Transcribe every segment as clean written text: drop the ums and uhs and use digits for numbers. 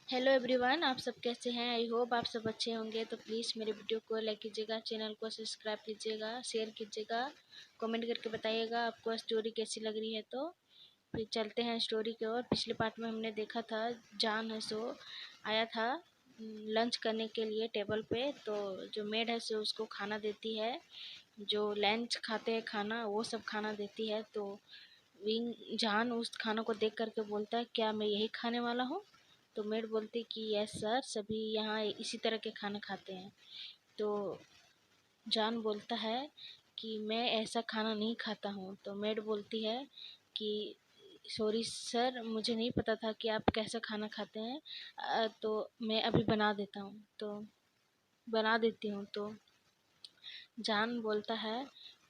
Hello everyone, आप सब कैसे हैं। आई होप आप सब अच्छे होंगे। तो प्लीज़ मेरे वीडियो को लाइक कीजिएगा, चैनल को सब्सक्राइब कीजिएगा, शेयर कीजिएगा, कमेंट करके बताइएगा आपको स्टोरी कैसी लग रही है। तो फिर चलते हैं स्टोरी की ओर। पिछले पार्ट में हमने देखा था जान है सो आया था लंच करने के लिए टेबल पे। तो जो मेड है सो उसको खाना देती है, जो लंच खाते हैं खाना वो सब खाना देती है। तो विंग जान उस खाना को देख करके बोलता है, क्या मैं यही खाने वाला हूँ। तो मेड बोलती कि यस सर, सभी यहाँ इसी तरह के खाना खाते हैं। तो जान बोलता है कि मैं ऐसा खाना नहीं खाता हूँ। तो मेड बोलती है कि सॉरी सर, मुझे नहीं पता था कि आप कैसा खाना खाते हैं। तो मैं अभी बना देता हूँ। तो बना देती हूँ। तो जान बोलता है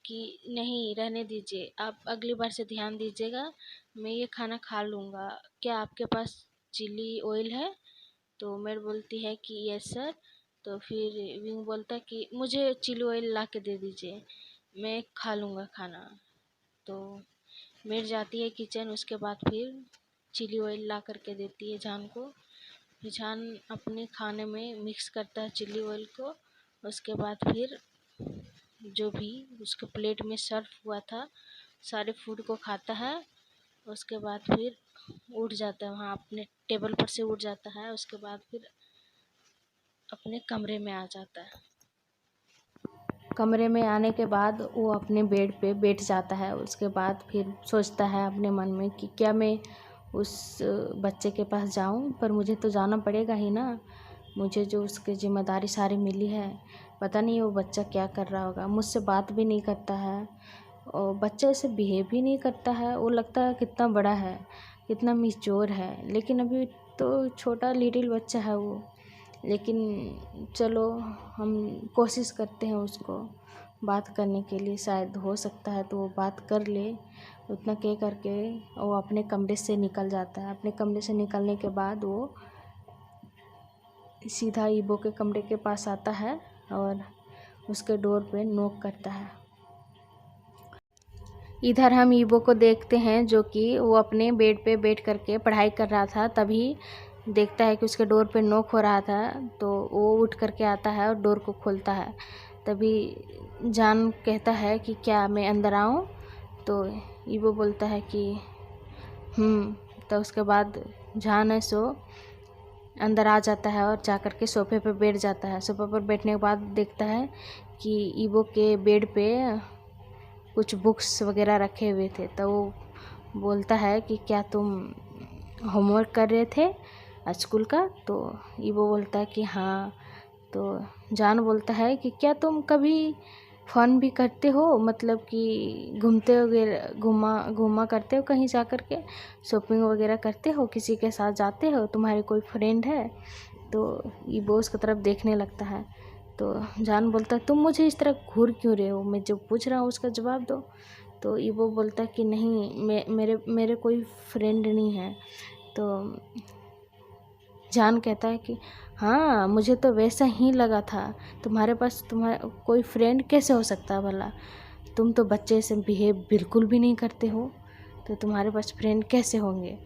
कि नहीं, रहने दीजिए, आप अगली बार से ध्यान दीजिएगा, मैं ये खाना खा लूँगा। क्या आपके पास चिली ऑयल है। तो मेड बोलती है कि यस सर। तो फिर विंग बोलता है कि मुझे चिली ऑयल ला के दे दीजिए, मैं खा लूँगा खाना। तो मेड जाती है किचन, उसके बाद फिर चिली ऑयल ला करके देती है जान को। फिर जान अपने खाने में मिक्स करता है चिली ऑयल को। उसके बाद फिर जो भी उसके प्लेट में सर्व हुआ था सारे फूड को खाता है। उसके बाद फिर उठ जाता है, वहाँ अपने टेबल पर से उठ जाता है। उसके बाद फिर अपने कमरे में आ जाता है। कमरे में आने के बाद वो अपने बेड पे बैठ जाता है। उसके बाद फिर सोचता है अपने मन में कि क्या मैं उस बच्चे के पास जाऊं, पर मुझे तो जाना पड़ेगा ही ना। मुझे जो उसकी जिम्मेदारी सारी मिली है, पता नहीं वो बच्चा क्या कर रहा होगा। मुझसे बात भी नहीं करता है और बच्चा ऐसे बिहेव भी नहीं करता है। वो लगता है कितना बड़ा है, कितना मिच्योर है, लेकिन अभी तो छोटा लिटिल बच्चा है वो। लेकिन चलो, हम कोशिश करते हैं उसको बात करने के लिए, शायद हो सकता है तो वो बात कर ले। उतना कह करके वो अपने कमरे से निकल जाता है। अपने कमरे से निकलने के बाद वो सीधा ईबो के कमरे के पास आता है और उसके डोर पे नॉक करता है। इधर हम ईबो को देखते हैं जो कि वो अपने बेड पे बैठ करके पढ़ाई कर रहा था। तभी देखता है कि उसके डोर पे नॉक हो रहा था। तो वो उठ करके आता है और डोर को खोलता है। तभी जान कहता है कि क्या मैं अंदर आऊँ। तो ईबो बोलता है कि तो उसके बाद जान है सो अंदर आ जाता है और जा कर के सोफे पर बैठ जाता है। सोफे पर बैठने के बाद देखता है कि ईबो के बेड पे कुछ बुक्स वगैरह रखे हुए थे। तो वो बोलता है कि क्या तुम होमवर्क कर रहे थे स्कूल का। तो ईबो बोलता है कि हाँ। तो जान बोलता है कि क्या तुम कभी फ़न भी करते हो, मतलब कि घूमते वगैरह घूमा करते हो, कहीं जा कर के शॉपिंग वगैरह करते हो, किसी के साथ जाते हो, तुम्हारे कोई फ्रेंड है। तो ईबो उसकी तरफ देखने लगता है। तो जान बोलता है तुम मुझे इस तरह घूर क्यों रहे हो, मैं जो पूछ रहा हूँ उसका जवाब दो। तो ईबो बोलता है कि नहीं, मेरे कोई फ्रेंड नहीं है। तो जान कहता है कि हाँ, मुझे तो वैसा ही लगा था। तुम्हारे पास तुम्हारा कोई फ्रेंड कैसे हो सकता है भला। तुम तो बच्चे से बिहेव बिल्कुल भी नहीं करते हो, तो तुम्हारे पास फ्रेंड कैसे होंगे।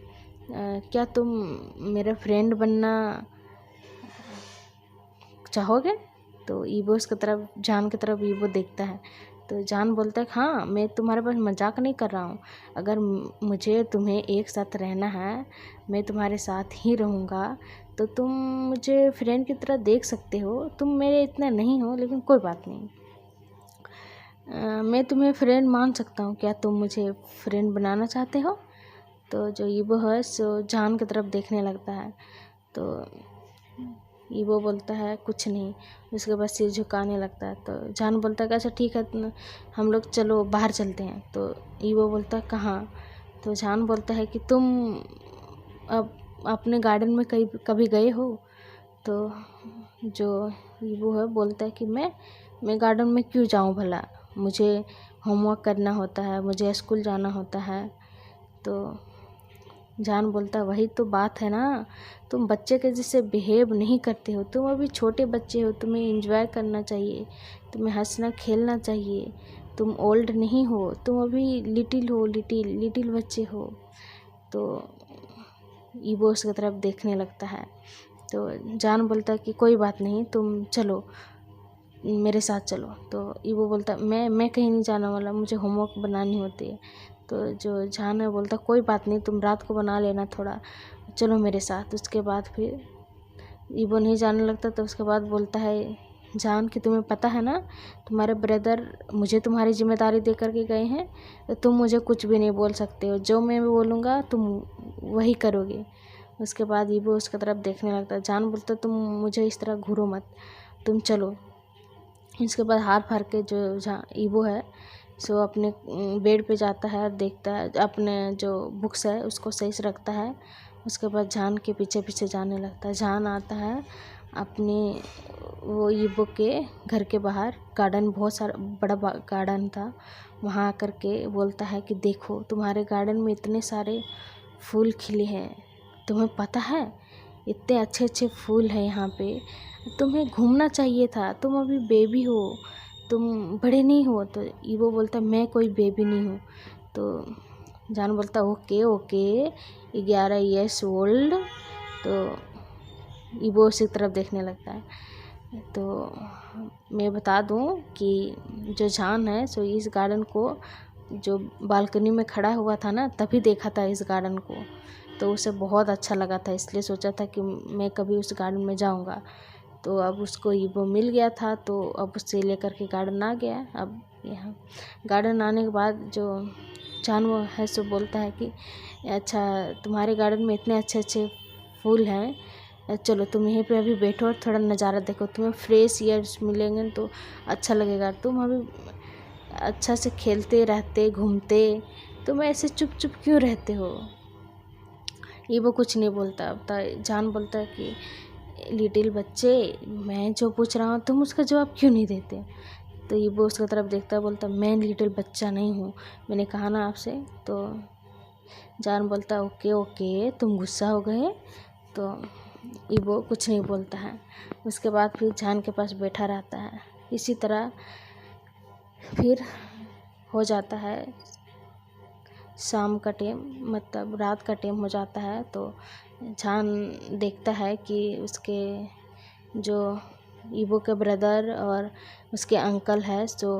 क्या तुम मेरा फ्रेंड बनना चाहोगे। तो ईबो उसकी तरफ, जान की तरफ ईबो देखता है। तो जान बोलता है हाँ, मैं तुम्हारे पास मजाक नहीं कर रहा हूँ। अगर मुझे तुम्हें एक साथ रहना है, मैं तुम्हारे साथ ही रहूँगा, तो तुम मुझे फ्रेंड की तरह देख सकते हो। तुम मेरे इतना नहीं हो, लेकिन कोई बात नहीं, मैं तुम्हें फ्रेंड मान सकता हूँ। क्या तुम मुझे फ्रेंड बनाना चाहते हो। तो जो ईबो है सो जान की तरफ देखने लगता है। तो ईबो बोलता है कुछ नहीं। उसके बाद सिर झुकाने लगता है। तो जान बोलता है कि अच्छा ठीक है, हम लोग चलो बाहर चलते हैं। तो ईबो बोलता है कहाँ। तो जान बोलता है कि तुम अब अपने गार्डन में कभी गए हो। तो जो ईबो है बोलता है कि मैं गार्डन में क्यों जाऊँ भला, मुझे होमवर्क करना होता है, मुझे स्कूल जाना होता है। तो जान बोलता वही तो बात है ना, तुम बच्चे के जैसे बिहेव नहीं करते हो। तुम अभी छोटे बच्चे हो, तुम्हें एंजॉय करना चाहिए, तुम्हें हंसना खेलना चाहिए। तुम ओल्ड नहीं हो, तुम अभी लिटिल हो, लिटिल बच्चे हो। तो ईवो उसकी तरफ देखने लगता है। तो जान बोलता है कि कोई बात नहीं, तुम चलो मेरे साथ चलो। तो ईवो बोलता मैं कहीं नहीं जाने वाला, मुझे होमवर्क बनानी होती है। तो जो जान है बोलता कोई बात नहीं, तुम रात को बना लेना थोड़ा, चलो मेरे साथ। उसके बाद फिर ईवो नहीं जाने लगता। तो उसके बाद बोलता है जान कि तुम्हें पता है ना, तुम्हारे ब्रदर मुझे तुम्हारी जिम्मेदारी दे करके गए हैं, तो तुम मुझे कुछ भी नहीं बोल सकते हो, जो मैं बोलूँगा तुम वही करोगे। उसके बाद ईवो उसकी तरफ देखने लगता है। जान बोलता तुम मुझे इस तरह घूरो मत, तुम चलो। इसके बाद हार फार के जो जहाँ ईवो है सो अपने बेड पे जाता है और देखता है, अपने जो बुक्स है उसको सही से रखता है। उसके बाद जान के पीछे पीछे जाने लगता है। जान आता है अपने वो ईवो के घर के बाहर, गार्डन बहुत सारा बड़ा गार्डन था, वहाँ आकर के बोलता है कि देखो तुम्हारे गार्डन में इतने सारे फूल खिले हैं, तुम्हें पता है इतने अच्छे अच्छे फूल हैं यहाँ पे, तुम्हें घूमना चाहिए था, तुम अभी बेबी हो, तुम बड़े नहीं हो। तो ईवो बोलता मैं कोई बेबी नहीं हूँ। तो जान बोलता ओके ओके 11 ईयर्स ओल्ड। तो ईवो उसी तरफ देखने लगता है। तो मैं बता दूं कि जो जान है सो इस गार्डन को जो बालकनी में खड़ा हुआ था ना, तभी देखा था इस गार्डन को, तो उसे बहुत अच्छा लगा था, इसलिए सोचा था कि मैं कभी उस गार्डन में जाऊंगा। तो अब उसको ईवो मिल गया था, तो अब उससे लेकर के गार्डन आ गया। अब यहाँ गार्डन आने के बाद जो जान वो है सो बोलता है कि अच्छा तुम्हारे गार्डन में इतने अच्छे अच्छे फूल हैं, चलो तुम यहीं पे अभी बैठो और थोड़ा नज़ारा देखो, तुम्हें फ्रेश एयर्स मिलेंगे तो अच्छा लगेगा। तुम अभी अच्छा से खेलते रहते घूमते, तुम ऐसे चुप चुप क्यों रहते हो। ये वो कुछ नहीं बोलता। अब जान बोलता है कि लिटिल बच्चे, मैं जो पूछ रहा हूँ तुम उसका जवाब क्यों नहीं देते। तो ये वो उसकी तरफ देखता है, बोलता मैं लिटिल बच्चा नहीं हूँ, मैंने कहा ना आपसे। तो जान बोलता ओके ओके तुम गुस्सा हो गए। तो ये वो कुछ नहीं बोलता है। उसके बाद फिर जान के पास बैठा रहता है। इसी तरह फिर हो जाता है शाम का टाइम, मतलब रात का टाइम हो जाता है। तो जान देखता है कि उसके जो ईवो के ब्रदर और उसके अंकल है तो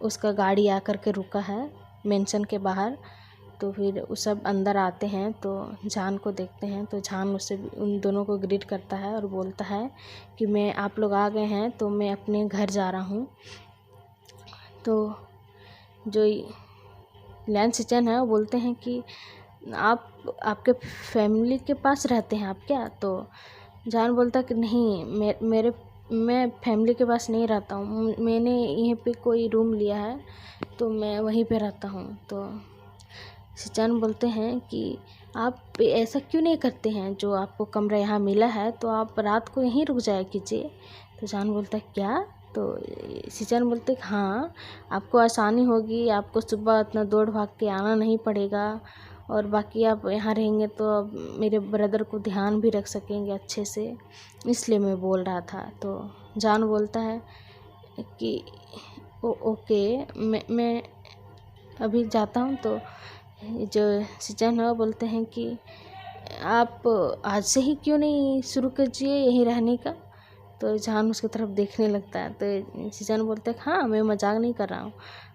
उसका गाड़ी आकर के रुका है मेंशन के बाहर। तो फिर वो सब अंदर आते हैं, तो जान को देखते हैं। तो जान उससे उन दोनों को ग्रीट करता है और बोलता है कि मैं आप लोग आ गए हैं तो मैं अपने घर जा रहा हूँ। तो जो लैंस सिचन है वो बोलते हैं कि आप आपके फैमिली के पास रहते हैं आप क्या। तो जान बोलता कि नहीं मैं फैमिली के पास नहीं रहता हूँ, मैंने यहीं पे कोई रूम लिया है तो मैं वहीं पे रहता हूँ। तो सिचन बोलते हैं कि आप ऐसा क्यों नहीं करते हैं, जो आपको कमरा यहाँ मिला है तो आप रात को यहीं रुक जाया कीजिए। तो जान बोलता है क्या। तो सिचन बोलते हाँ आपको आसानी होगी, आपको सुबह इतना दौड़ भाग के आना नहीं पड़ेगा, और बाकी आप यहाँ रहेंगे तो अब मेरे ब्रदर को ध्यान भी रख सकेंगे अच्छे से, इसलिए मैं बोल रहा था। तो जान बोलता है कि ओके मैं अभी जाता हूँ। तो जो सिचन है वो बोलते हैं कि आप आज से ही क्यों नहीं शुरू कीजिए यहीं रहने का। तो जान उसकी तरफ देखने लगता है। तो सिचन बोलते हैं हाँ मैं मजाक नहीं कर रहा हूँ,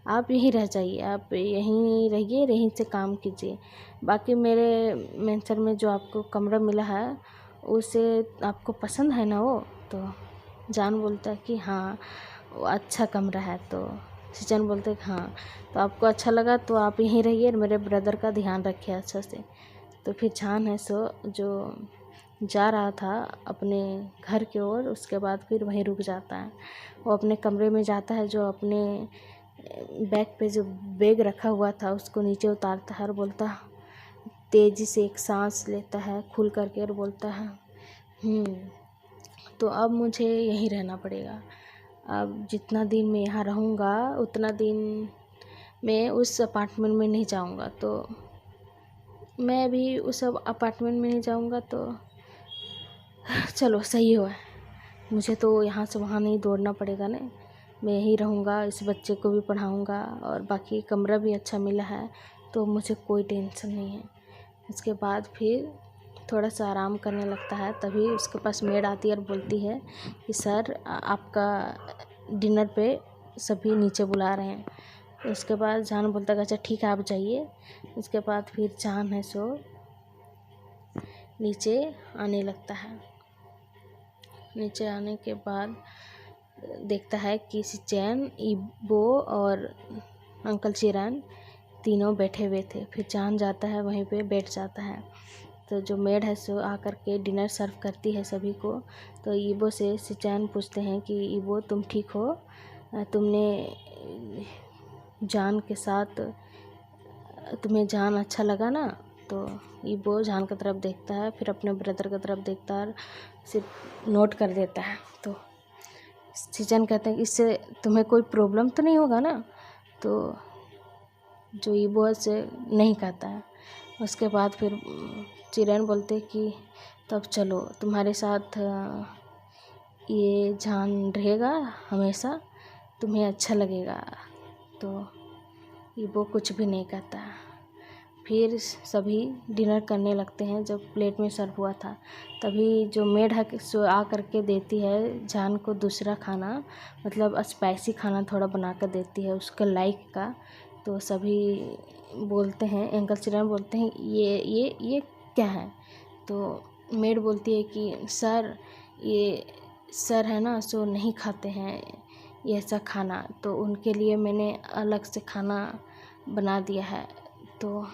आप यहीं रह जाइए, आप यहीं रहिए, यहीं से काम कीजिए, बाकी मेरे मेंशन में जो आपको कमरा मिला है उसे आपको पसंद है ना वो। तो जान बोलता है कि हाँ वो अच्छा कमरा है। तो सिचन बोलते हैं हाँ तो आपको अच्छा लगा तो आप यहीं रहिए और मेरे ब्रदर का ध्यान रखिए अच्छा से। तो फिर जान है सो जो जा रहा था अपने घर की ओर, उसके बाद फिर वहीं रुक जाता है। वो अपने कमरे में जाता है, जो अपने बैग पे जो बैग रखा हुआ था उसको नीचे उतारता है और बोलता तेज़ी से एक सांस लेता है खुल करके और बोलता है तो अब मुझे यहीं रहना पड़ेगा, अब जितना दिन मैं यहाँ रहूँगा उतना दिन मैं उस अपार्टमेंट में नहीं जाऊँगा। तो मैं भी उस अपार्टमेंट में नहीं जाऊँगा तो चलो सही हुआ, मुझे तो यहाँ से वहाँ नहीं दौड़ना पड़ेगा ना, मैं यहीं रहूँगा, इस बच्चे को भी पढ़ाऊँगा और बाकी कमरा भी अच्छा मिला है तो मुझे कोई टेंशन नहीं है। इसके बाद फिर थोड़ा सा आराम करने लगता है, तभी उसके पास मेड आती है और बोलती है कि सर आपका डिनर पे सभी नीचे बुला रहे हैं। तो उसके बाद जान बोलता है अच्छा ठीक है आप जाइए। उसके बाद फिर जान है सो नीचे आने लगता है। नीचे आने के बाद देखता है कि सिचैन, ईबो और अंकल चिरान तीनों बैठे हुए थे। फिर जान जाता है वहीं पे बैठ जाता है। तो जो मेड है सो आकर के डिनर सर्व करती है सभी को। तो ईबो से सिचैन पूछते हैं कि ईबो तुम ठीक हो, तुमने जान के साथ, तुम्हें जान अच्छा लगा ना। तो ईबो जान की तरफ देखता है, फिर अपने ब्रदर की तरफ देखता है और सिर्फ नोट कर देता है। तो सिचैन कहते हैं कि इससे तुम्हें कोई प्रॉब्लम तो नहीं होगा ना। तो जो ईबो है से नहीं कहता है। उसके बाद फिर चिरैन बोलते कि तब चलो तुम्हारे साथ ये जान रहेगा हमेशा, तुम्हें अच्छा लगेगा। तो ईबो कुछ भी नहीं कहता। फिर सभी डिनर करने लगते हैं। जब प्लेट में सर्व हुआ था तभी जो मेड है सो आ करके देती है जान को दूसरा खाना, मतलब स्पाइसी खाना थोड़ा बना कर देती है उसके लाइक का। तो सभी बोलते हैं, अंकल चिरान बोलते हैं ये क्या है। तो मेड बोलती है कि सर ये सर है ना सो नहीं खाते हैं ये ऐसा खाना, तो उनके लिए मैंने अलग से खाना बना दिया है। तो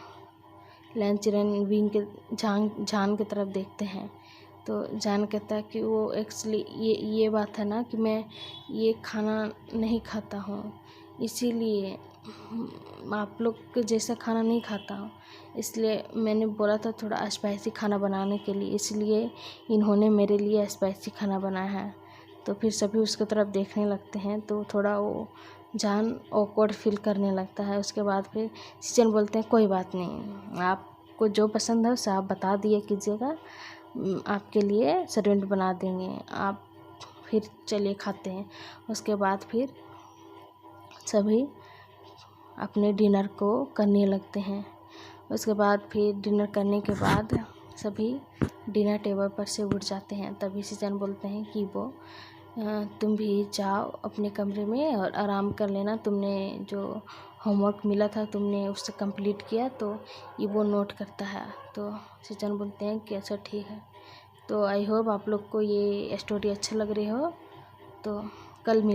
लैन चिरन विंग के जान की तरफ देखते हैं। तो जान कहता है कि वो एक्चुअली ये बात है ना कि मैं ये खाना नहीं खाता हूँ, इसीलिए आप लोग के जैसा खाना नहीं खाता हूँ, इसलिए मैंने बोला था थोड़ा स्पाइसी खाना बनाने के लिए, इसलिए इन्होंने मेरे लिए स्पाइसी खाना बनाया है। तो फिर सभी उसकी तरफ देखने लगते हैं। तो थोड़ा वो जान ऑकवर्ड फील करने लगता है। उसके बाद फिर सिचैन बोलते हैं कोई बात नहीं, आपको जो पसंद है उसे आप बता दिए कीजिएगा, आपके लिए सर्वेंट बना देंगे, आप फिर चलिए खाते हैं। उसके बाद फिर सभी अपने डिनर को करने लगते हैं। उसके बाद फिर डिनर करने के बाद सभी डिनर टेबल पर से उठ जाते हैं। तभी सिचैन बोलते हैं कि वो तुम भी जाओ अपने कमरे में और आराम कर लेना, तुमने जो होमवर्क मिला था तुमने उससे कंप्लीट किया। तो ये वो नोट करता है। तो सिचैन बोलते हैं कि अच्छा ठीक है। तो आई होप आप लोग को ये स्टोरी अच्छा लग रही हो। तो कल मिलते